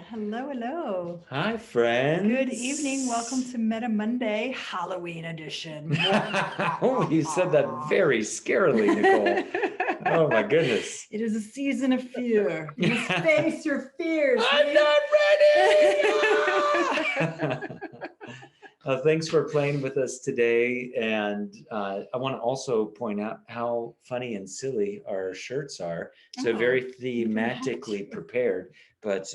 Hello, hello. Hi, friends. Good evening. Welcome to Metta Monday, Halloween edition. Oh, you said that very scarily, Nicole. Oh, my goodness. It is a season of fear. You must face your fears. I'm not ready. Thanks for playing with us today. And I want to also point out how funny and silly our shirts are. So very thematically prepared. But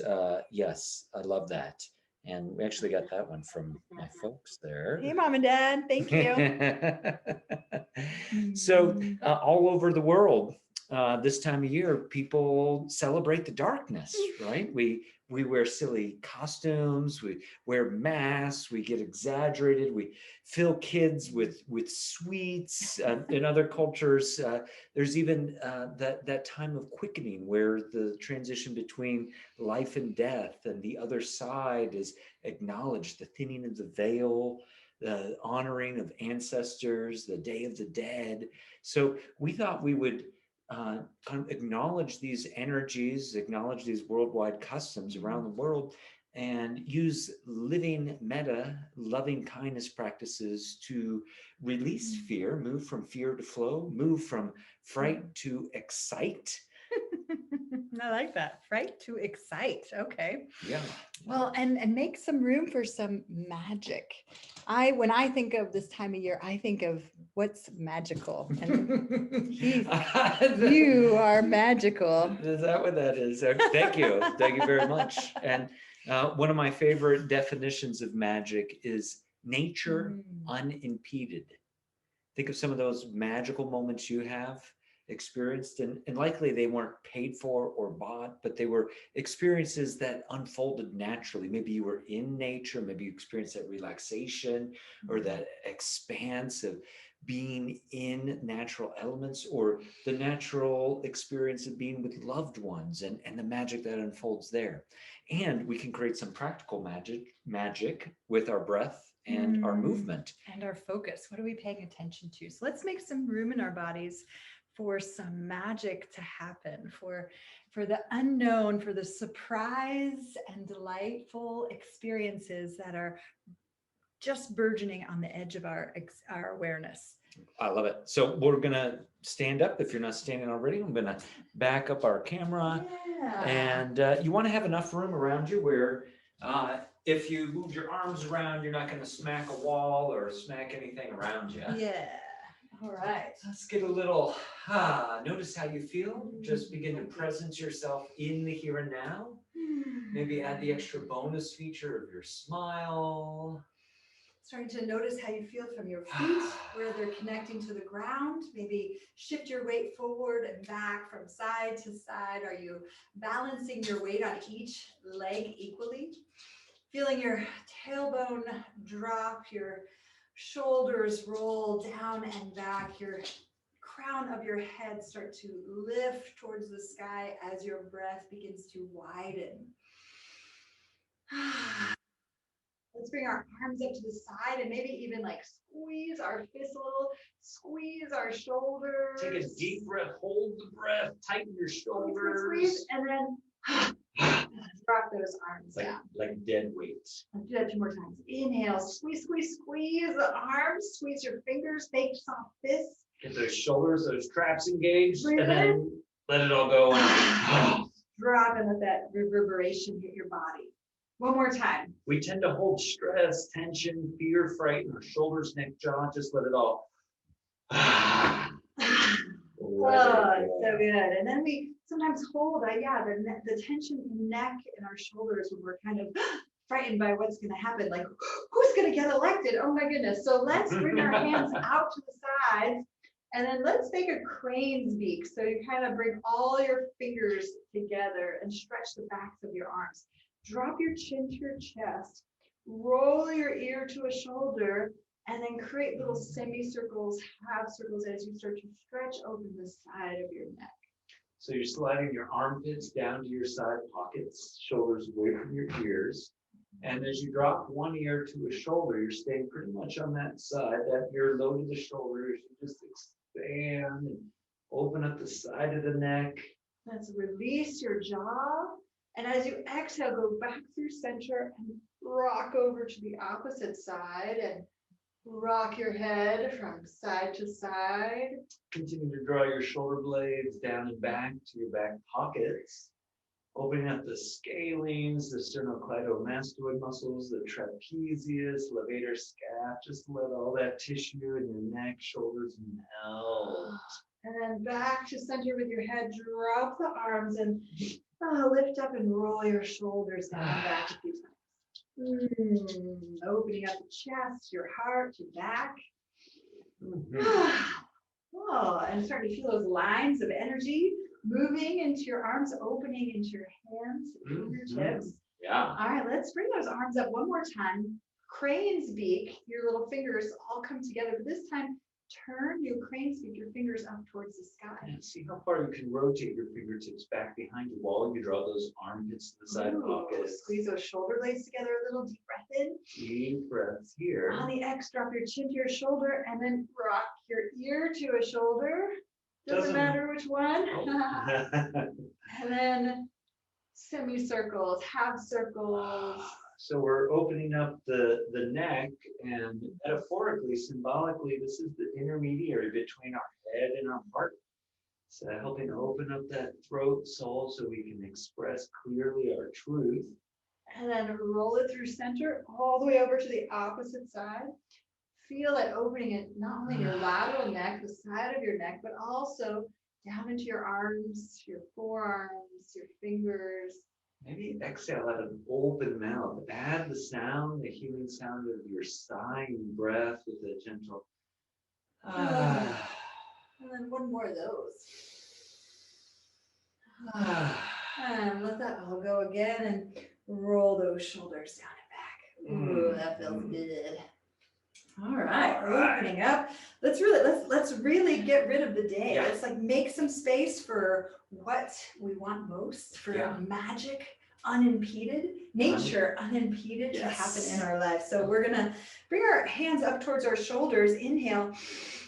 yes, I love that. And we actually got that one from my folks there. Hey, Mom and Dad. Thank you. So, all over the world, this time of year, people celebrate the darkness, right? We wear silly costumes, we wear masks, we get exaggerated, we fill kids with sweets. In other cultures, there's even that time of quickening where the transition between life and death and the other side is acknowledged, the thinning of the veil, the honoring of ancestors, the Day of the Dead. So we thought we would kind of acknowledge these energies, acknowledge these worldwide customs around the world, and use living metta, loving kindness practices to release fear, move from fear to flow, move from fright to excite. I like that. Fright to excite. Okay. Yeah. Well, and make some room for some magic. When I think of this time of year, I think of what's magical. And Heath, you are magical. Is that what that is? Thank you. Thank you very much. And one of my favorite definitions of magic is nature unimpeded. Think of some of those magical moments you have experienced, and likely they weren't paid for or bought, but they were experiences that unfolded naturally. Maybe you were in nature, maybe you experienced that relaxation or that expanse of being in natural elements, or the natural experience of being with loved ones, and the magic that unfolds there. And we can create some practical magic with our breath and our movement. And our focus. What are we paying attention to? So let's make some room in our bodies for some magic to happen, for the unknown, for the surprise and delightful experiences that are just burgeoning on the edge of our awareness. I love it. So we're gonna stand up. If you're not standing already, I'm gonna back up our camera. Yeah. And you want to have enough room around you where if you move your arms around, you're not going to smack a wall or smack anything around you. Yeah. All right. Let's get a little, notice how you feel. Just begin to presence yourself in the here and now. Maybe add the extra bonus feature of your smile. Starting to notice how you feel from your feet, where they're connecting to the ground. Maybe shift your weight forward and back from side to side. Are you balancing your weight on each leg equally? Feeling your tailbone drop, your shoulders roll down and back, your crown of your head start to lift towards the sky as your breath begins to widen. Let's bring our arms up to the side and maybe even like squeeze our fists a little, squeeze our shoulders. Take a deep breath, hold the breath, tighten your shoulders. Squeeze, and then drop those arms down. Like dead weights. Let's do that 2 more times. Inhale, squeeze, squeeze, squeeze the arms, squeeze your fingers, make soft fists. Get those shoulders, those traps engaged, and then let it all go. And drop and let that reverberation hit your body. One more time. We tend to hold stress, tension, fear, fright in our shoulders, neck, jaw. Just let it all. Oh, so good. And then we sometimes hold, the tension in the neck and our shoulders when we're kind of frightened by what's going to happen. Like, who's going to get elected? Oh my goodness. So let's bring our hands out to the sides. And then let's make a crane's beak. So you kind of bring all your fingers together and stretch the backs of your arms. Drop your chin to your chest, roll your ear to a shoulder, and then create little semicircles, half circles as you start to stretch open the side of your neck. So you're sliding your armpits down to your side pockets, shoulders away from your ears. And as you drop one ear to a shoulder, you're staying pretty much on that side. That ear low to the shoulders, you just expand and open up the side of the neck. Let's release your jaw. And as you exhale, go back through center and rock over to the opposite side and rock your head from side to side. Continue to draw your shoulder blades down and back to your back pockets. Opening up the scalenes, the sternocleidomastoid muscles, the trapezius, levator scapula. Just let all that tissue in your neck, shoulders melt. And then back to center with your head. Drop the arms and lift up and roll your shoulders down and back a few times. Opening up the chest, your heart, your back. Oh, and starting to feel those lines of energy moving into your arms, opening into your hands, fingertips. Yeah. All right, let's bring those arms up one more time. Crane's beak, your little fingers all come together, but this time turn your crane's beak, your fingers up towards the sky. And see how far you can rotate your fingertips back behind you while you draw those armpits to the side pockets. Squeeze those shoulder blades together a little, deep breath in. Deep breaths here. On the X, drop your chin to your shoulder and then rock your ear to a shoulder. Doesn't matter which one. And then semicircles, half circles. So we're opening up the neck, and metaphorically, symbolically, this is the intermediary between our head and our heart. So helping open up that throat soul so we can express clearly our truth. And then roll it through center all the way over to the opposite side. Feel it opening it not only in your lateral neck, the side of your neck, but also down into your arms, your forearms, your fingers. Maybe exhale out of open mouth. Add the sound, the healing sound of your sighing breath with a gentle. And then one more of those. And let that all go again and roll those shoulders down and back. Ooh, that feels good. All right, opening up. Let's really get rid of the day. Yeah. Let's make some space for what we want most, for magic unimpeded, nature unimpeded to happen in our lives. So we're gonna bring our hands up towards our shoulders, inhale,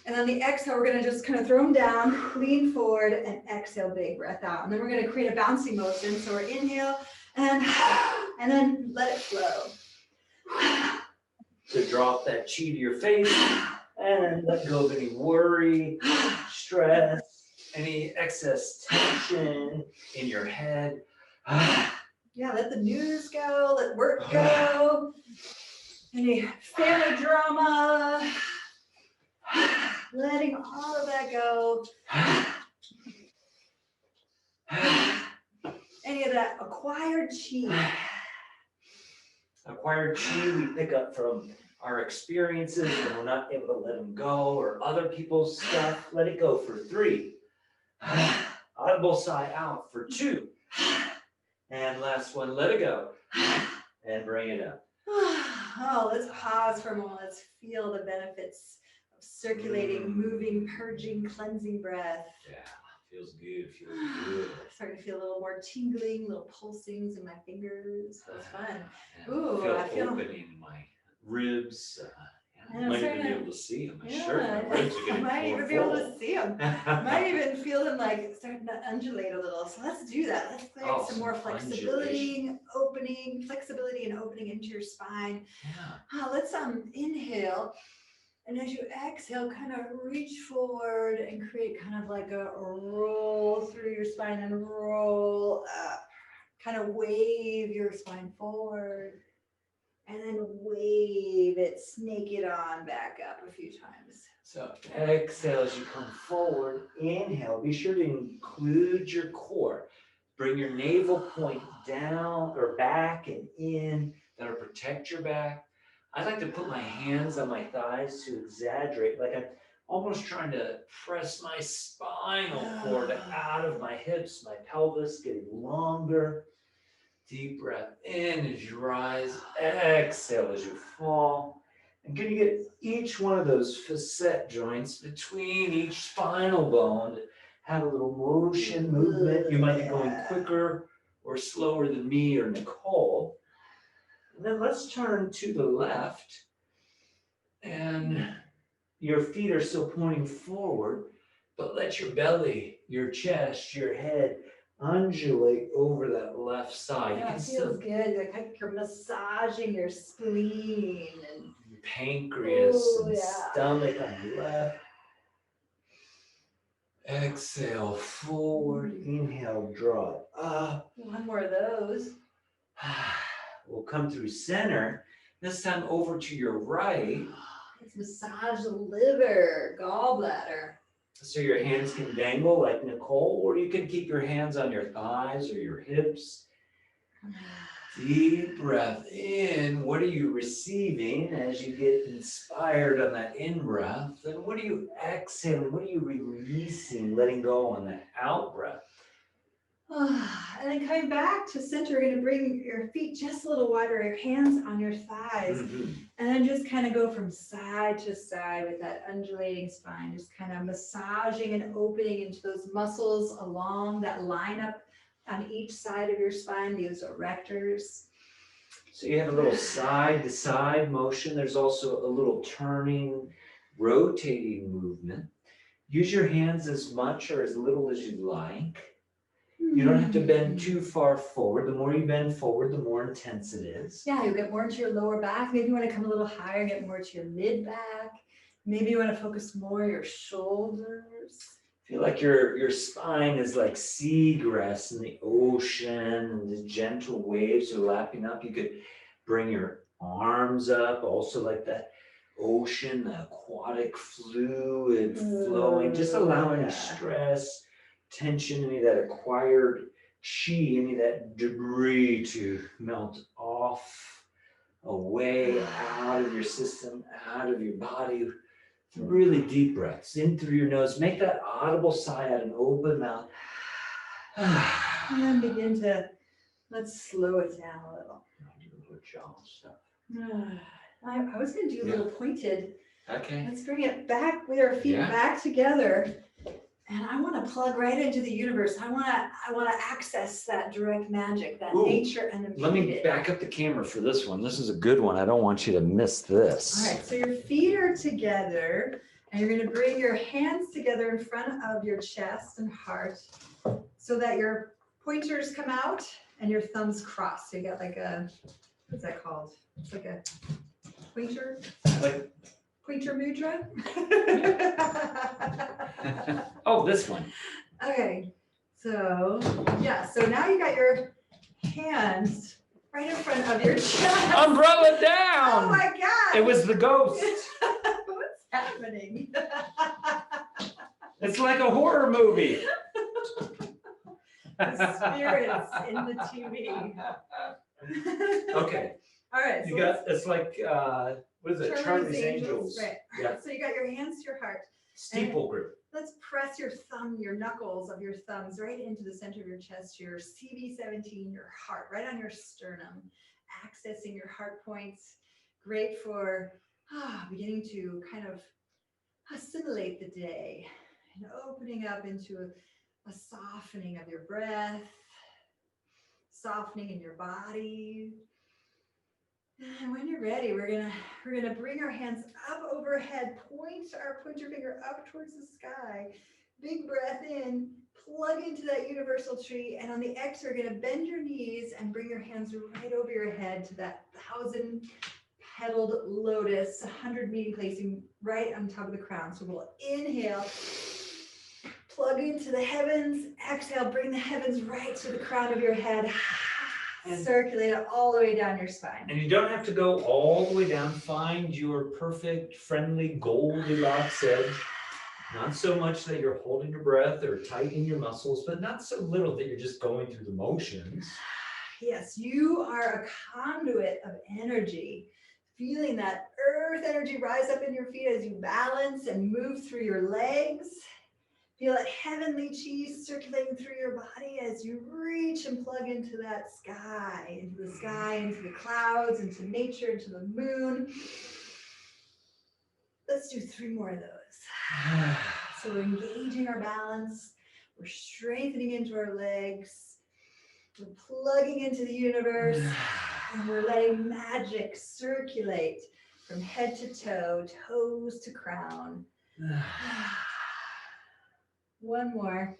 and on the exhale, we're gonna just kind of throw them down, lean forward, and exhale, big breath out. And then we're gonna create a bouncy motion. So we're inhale and then let it flow. So drop that chi to your face and let go of any worry, stress, any excess tension in your head. Yeah, let the news go, let work go, any family drama, letting all of that go. Any of that acquired chi. Acquired chi we pick up from our experiences when we're not able to let them go, or other people's stuff. Let it go for 3. Audible sigh out for 2. And last one, let it go. And bring it up. Oh, let's pause for a moment. Let's feel the benefits of circulating, moving, purging, cleansing breath. Yeah, feels good, feels good. Starting to feel a little more tingling, little pulsings in my fingers. Feels fun. And Ooh, I feel opening in my ribs. I Yeah, might it's even be kinda- able to see them. My Yeah, shirt, my ribs are I getting might more even be able full. to see them. Might even feel them starting to undulate a little. So let's do that. Let's create some more flexibility and opening into your spine. Yeah. Let's inhale. And as you exhale, kind of reach forward and create kind of like a roll through your spine and roll up. Kind of wave your spine forward. And then wave it, snake it on back up a few times. So exhale as you come forward. Inhale. Be sure to include your core. Bring your navel point down or back and in. That'll protect your back. I like to put my hands on my thighs to exaggerate, like I'm almost trying to press my spinal cord out of my hips, my pelvis getting longer. Deep breath in as you rise, exhale as you fall. And can you get each one of those facet joints between each spinal bone to have a little motion, movement? You might be going quicker or slower than me or Nicole. And then let's turn to the left. And your feet are still pointing forward, but let your belly, your chest, your head undulate over that left side. You Yeah, can it still feels good. Like you're massaging your spleen and pancreas oh, and yeah. stomach on the left. Exhale forward, inhale, draw it up. One more of those. We'll come through center. This time over to your right. Let's massage the liver, gallbladder. So your hands can dangle like Nicole, or you can keep your hands on your thighs or your hips. Deep breath in. What are you receiving as you get inspired on that in-breath? And what are you exhaling? What are you releasing, letting go on that out-breath? And then coming back to center, you're going to bring your feet just a little wider, your hands on your thighs, and then just kind of go from side to side with that undulating spine, just kind of massaging and opening into those muscles along that line up on each side of your spine, these erectors. So you have a little side to side motion. There's also a little turning, rotating movement. Use your hands as much or as little as you like. You don't have to bend too far forward. The more you bend forward, the more intense it is. Yeah, you'll get more into your lower back. Maybe you want to come a little higher, get more to your mid back. Maybe you want to focus more on your shoulders. Feel like your spine is like seagrass in the ocean, and the gentle waves are lapping up. You could bring your arms up, also like that ocean, the aquatic fluid flowing, just allow any stress, tension, any of that acquired chi, any of that debris to melt off, away, out of your system, out of your body. Really deep breaths in through your nose. Make that audible sigh out and open mouth. And then begin to, let's slow it down a little. I was going to do a little pointed. Okay. Let's bring it back with our feet back together. And I want to plug right into the universe. I want to access that direct magic, that nature and the Let me back up the camera for this one. This is a good one. I don't want you to miss this. All right, so your feet are together, and you're going to bring your hands together in front of your chest and heart so that your pointers come out and your thumbs cross. So you got like a, what's that called? It's like a pointer. Like, Pointer mudra. oh, this one. Okay, so yeah, so now you got your hands right in front of your chest. Umbrella down. Oh my God. It was the ghost. What's happening? It's like a horror movie. The spirits in the TV. Okay. All right. You got, it's like, what is it? Charlie's Angels. Right. Yeah. So you got your hands to your heart. Steeple grip. Let's press your thumb, your knuckles of your thumbs right into the center of your chest, your CV17, your heart, right on your sternum, accessing your heart points. Great for beginning to kind of assimilate the day and opening up into a softening of your breath, softening in your body. And when you're ready, we're gonna bring our hands up overhead, point our pointer finger up towards the sky. Big breath in, plug into that universal tree, and on the exhale, you're gonna bend your knees and bring your hands right over your head to that 1,000-petaled lotus, 100 meeting placing right on top of the crown. So we'll inhale, plug into the heavens, exhale, bring the heavens right to the crown of your head. And circulate it all the way down your spine. And you don't have to go all the way down. Find your perfect, friendly Goldilocks edge. Not so much that you're holding your breath or tightening your muscles, but not so little that you're just going through the motions. Yes, you are a conduit of energy. Feeling that earth energy rise up in your feet as you balance and move through your legs. Feel that heavenly chi circulating through your body as you reach and plug into that sky, into the clouds, into nature, into the moon. Let's do 3 more of those. So we're engaging our balance. We're strengthening into our legs. We're plugging into the universe. And we're letting magic circulate from head to toe, toes to crown. One more.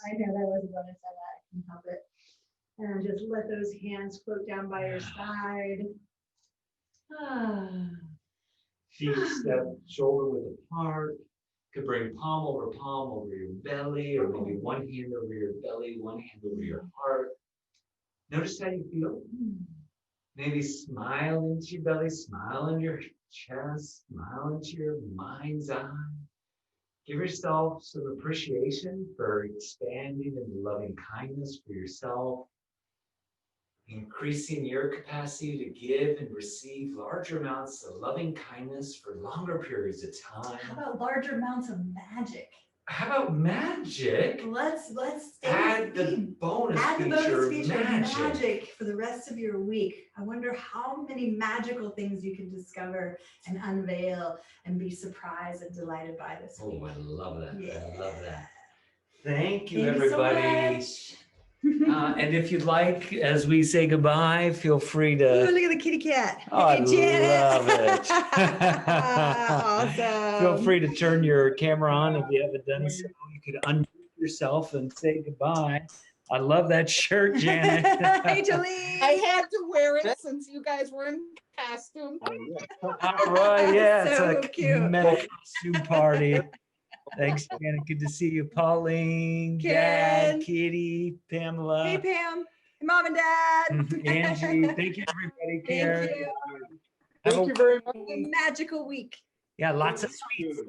I know that was a bonus. I can help it. And just let those hands float down by your side. Feet step shoulder width apart. Could bring palm over your belly, or maybe one hand over your belly, one hand over your heart. Notice how you feel. Maybe smile into your belly, smile in your chest, smile into your mind's eye. Give yourself some appreciation for expanding into loving kindness for yourself, increasing your capacity to give and receive larger amounts of loving kindness for longer periods of time. How about larger amounts of magic? How about magic? Let's add the bonus feature of magic. magic for the rest of your week. I wonder how many magical things you can discover and unveil and be surprised and delighted by this week. Oh, I love that. Yeah. I love that. Thank you, Thank everybody. you so much. And if you'd like, as we say goodbye, feel free to. Ooh, look at the kitty cat. Oh, I Hey, Janet. love it. Awesome. Feel free to turn your camera on if you haven't done so. You could unmute yourself and say goodbye. I love that shirt, Janet. Hey, Jolene. I had to wear it since you guys were in costume. All right, yeah, So it's a cute. Metta costume party. Thanks, Janet. Good to see you, Pauline, Dad, Ken. Kitty, Pamela, Hey, Pam. Hey, Mom and Dad. Angie. Thank you, everybody. Karen. Thank you. Have Thank you very much. A magical week. Yeah, lots of sweets.